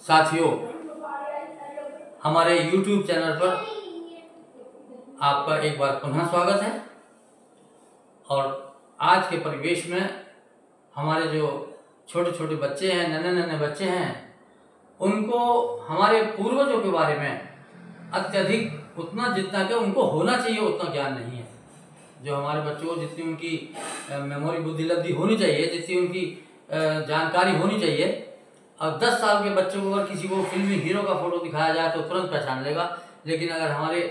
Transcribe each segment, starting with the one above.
साथियों, हमारे YouTube channel पर आपका एक बार पुनः स्वागत है। और आज के परिवेश में हमारे जो छोटे छोटे बच्चे हैं, नन्हे नन्हे बच्चे हैं, उनको हमारे पूर्वजों के बारे में अत्यधिक उतना जितना कि उनको होना चाहिए उतना ज्ञान नहीं है। जो हमारे बच्चों को जितनी उनकी मेमोरी बुद्धि लब्धि होनी चाहिए, जितनी उनकी जानकारी होनी चाहिए, अब 10 साल के बच्चों को अगर किसी को फिल्मी हीरो का फोटो दिखाया जाए तो तुरंत पहचान लेगा। लेकिन अगर हमारे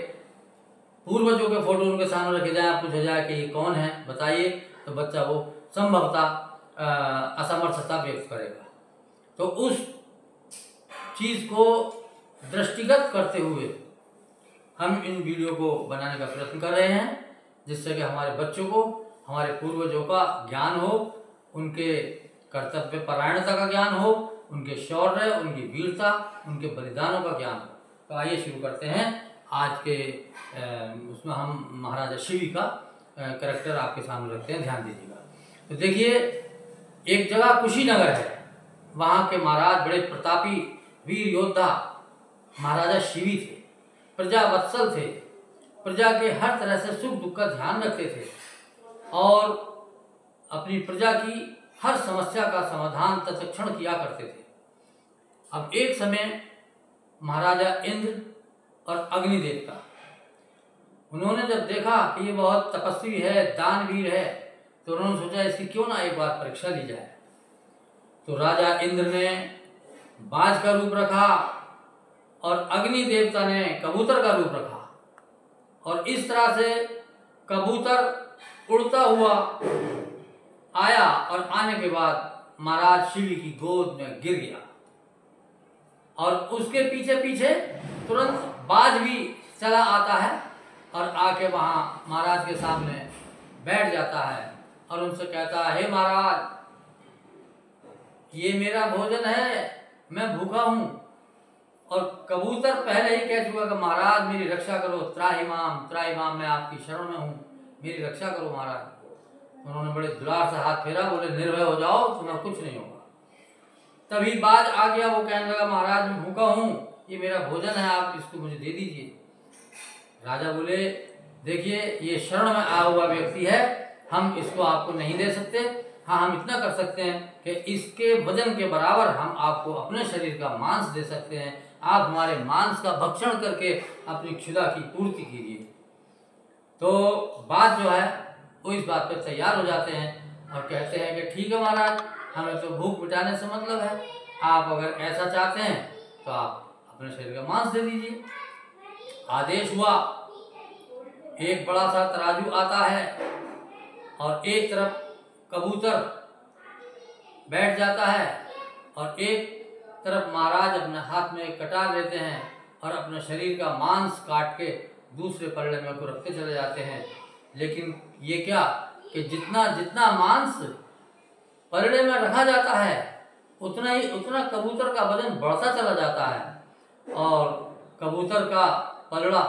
पूर्वजों के फोटो उनके सामने रखे जाए, पूछा जाए कि ये कौन है बताइए, तो बच्चा वो संभवतः असमर्थता व्यक्त करेगा। तो उस चीज़ को दृष्टिगत करते हुए हम इन वीडियो को बनाने का प्रयत्न कर रहे हैं, जिससे कि हमारे बच्चों को हमारे पूर्वजों का ज्ञान हो, उनके कर्तव्य परायणता का ज्ञान हो, उनके शौर्य, उनकी वीरता, उनके बलिदानों का ज्ञान हो। तो आइए शुरू करते हैं। आज के उसमें हम महाराजा शिवी का करैक्टर आपके सामने रखते हैं, ध्यान दीजिएगा। तो देखिए, एक जगह कुशीनगर है, वहाँ के महाराज बड़े प्रतापी वीर योद्धा महाराजा शिवी थे। प्रजा वत्सल थे, प्रजा के हर तरह से सुख दुख का ध्यान रखते थे और अपनी प्रजा की हर समस्या का समाधान तत्क्षण किया करते थे। अब एक समय महाराजा इंद्र और अग्नि देवता, उन्होंने जब देखा कि ये बहुत तपस्वी है, दानवीर है, तो उन्होंने सोचा इसकी क्यों ना एक बार परीक्षा ली जाए। तो राजा इंद्र ने बाज का रूप रखा और अग्नि देवता ने कबूतर का रूप रखा, और इस तरह से कबूतर उड़ता हुआ आया और आने के बाद महाराज शिवी की गोद में गिर गया। और उसके पीछे पीछे तुरंत बाज भी चला आता है और आके वहाँ महाराज के सामने बैठ जाता है और उनसे कहता है, हे महाराज, ये मेरा भोजन है, मैं भूखा हूँ। और कबूतर पहले ही कह चुका कि महाराज मेरी रक्षा करो, त्राहिमाम त्राहिमाम, मैं आपकी शरण में हूँ, मेरी रक्षा करो महाराज। उन्होंने बड़े दुलार से हाथ फेरा, बोले निर्भय हो जाओ, तुम्हें कुछ नहीं होगा। तभी बाज आ गया, वो कहने लगा, महाराज मैं भूखा हूँ, ये मेरा भोजन है, आप इसको मुझे दे दीजिए। राजा बोले, देखिए ये शरण में आया हुआ व्यक्ति है, हम इसको आपको नहीं दे सकते। हाँ, हम इतना कर सकते हैं कि इसके वजन के बराबर हम आपको अपने शरीर का मांस दे सकते हैं, आप हमारे मांस का भक्षण करके अपनी क्षुधा की पूर्ति कीजिए। तो बात जो है वो इस बात पर तैयार हो जाते हैं और कहते हैं कि ठीक है महाराज, हमें तो भूख मिटाने से मतलब है, आप अगर ऐसा चाहते हैं तो आप अपने शरीर का मांस दे दीजिए। आदेश हुआ, एक बड़ा सा तराजू आता है और एक तरफ कबूतर बैठ जाता है और एक तरफ महाराज अपने हाथ में एक कटार लेते हैं और अपने शरीर का मांस काट के दूसरे पलड़े में को रखते चले जाते हैं। लेकिन ये क्या कि जितना जितना मांस पलड़े में रखा जाता है उतना कबूतर का वजन बढ़ता चला जाता है और कबूतर का पलड़ा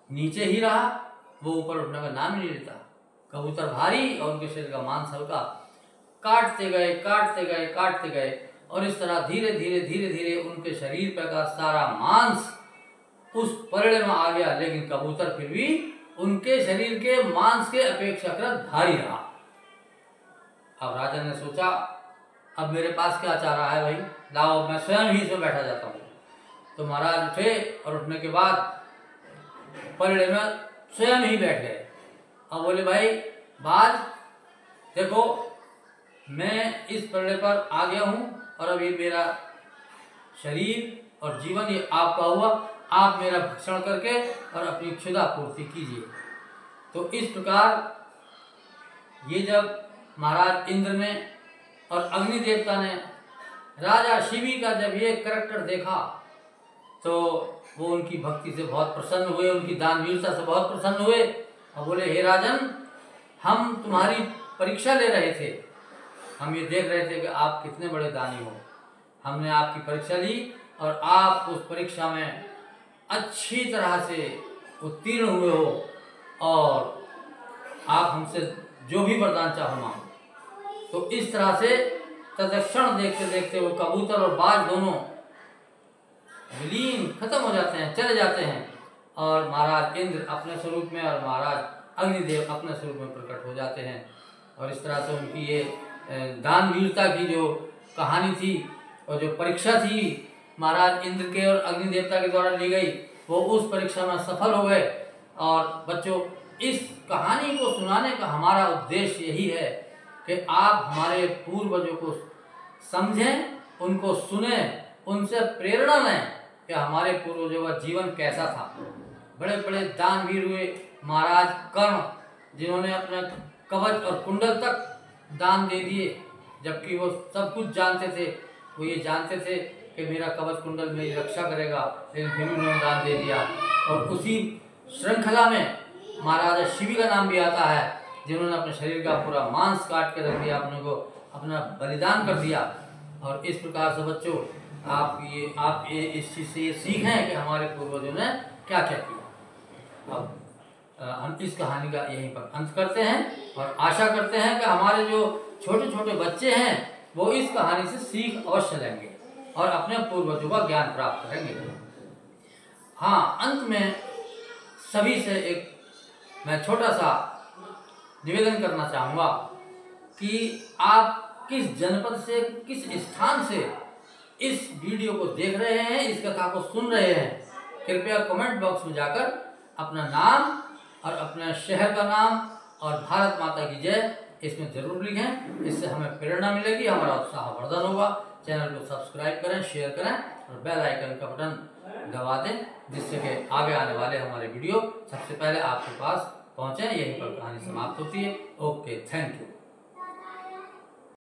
नीचे ही रहा, वो ऊपर उठने का नाम ही नहीं लेता। कबूतर भारी और उनके शरीर का मांस हल्का। काटते गए काटते गए काटते गए और इस तरह धीरे धीरे धीरे धीरे उनके शरीर पर का सारा मांस उस पलड़े में आ गया, लेकिन कबूतर फिर भी उनके शरीर के मांस के अपेक्षाकृत भारी रहा। अब राजा ने सोचा, अब मेरे पास क्या चारा है भाई, लाओ मैं स्वयं ही इसमें बैठा जाता हूँ। तो महाराज उठे और उठने के बाद पलड़े में स्वयं ही बैठ गए। अब बोले, भाई बाज देखो, मैं इस पलड़े पर आ गया हूँ और अब ये मेरा शरीर और जीवन ये आपका हुआ, आप मेरा भक्षण करके और अपनी क्षुधा पूर्ति कीजिए। तो इस प्रकार ये जब महाराज इंद्र ने और अग्नि देवता ने राजा शिवी का जब ये करैक्टर देखा तो वो उनकी भक्ति से बहुत प्रसन्न हुए, उनकी दानवीरता से बहुत प्रसन्न हुए और बोले, हे राजन, हम तुम्हारी परीक्षा ले रहे थे, हम ये देख रहे थे कि आप कितने बड़े दानी हो। हमने आपकी परीक्षा ली और आप उस परीक्षा में अच्छी तरह से उत्तीर्ण हुए हो और आप हमसे जो भी वरदान चाहो मांगो। तो इस तरह से तत्क्षण देखते देखते वो कबूतर और बाज दोनों विलीन खत्म हो जाते हैं, चले जाते हैं, और महाराज इंद्र अपने स्वरूप में और महाराज अग्निदेव अपने स्वरूप में प्रकट हो जाते हैं। और इस तरह से उनकी ये दानवीरता की जो कहानी थी और जो परीक्षा थी महाराज इंद्र के और अग्नि देवता के द्वारा ली गई, वो उस परीक्षा में सफल हो गए। और बच्चों, इस कहानी को सुनाने का हमारा उद्देश्य यही है कि आप हमारे पूर्वजों को समझें, उनको सुने, उनसे प्रेरणा लें कि हमारे पूर्वजों का जीवन कैसा था। बड़े बड़े दानवीर हुए महाराज कर्ण, जिन्होंने अपना कवच और कुंडल तक दान दे दिए, जबकि वो सब कुछ जानते थे। वो ये जानते थे कि मेरा कवच कुंडल मेरी रक्षा करेगा, लेकिन फिर उन्होंने दान दे दिया। और उसी श्रृंखला में महाराजा शिवी का नाम भी आता है, जिन्होंने अपने शरीर का पूरा मांस काट के रख दिया, अपने को अपना बलिदान कर दिया। और इस प्रकार से बच्चों, आप ये इस चीज़ से ये सीखें कि हमारे पूर्वजों ने क्या क्या किया। अब हम इस कहानी का यहीं पर अंत करते हैं और आशा करते हैं कि हमारे जो छोटे छोटे बच्चे हैं वो इस कहानी से सीख अवश्य लेंगे और अपने पूर्वजों का ज्ञान प्राप्त करेंगे। हाँ, अंत में सभी से एक मैं छोटा सा निवेदन करना चाहूँगा कि आप किस जनपद से, किस स्थान से इस वीडियो को देख रहे हैं, इस कथा को सुन रहे हैं, कृपया कमेंट बॉक्स में जाकर अपना नाम और अपने शहर का नाम और भारत माता की जय इसमें जरूर लिखें। इससे हमें प्रेरणा मिलेगी, हमारा उत्साह वर्धन होगा। चैनल को सब्सक्राइब करें, शेयर करें और बेल आइकन का बटन दबा दें, जिससे कि आगे आने वाले हमारे वीडियो सबसे पहले आपके पास पहुंचे। यहीं पर कहानी समाप्त होती है। Okay, thank you.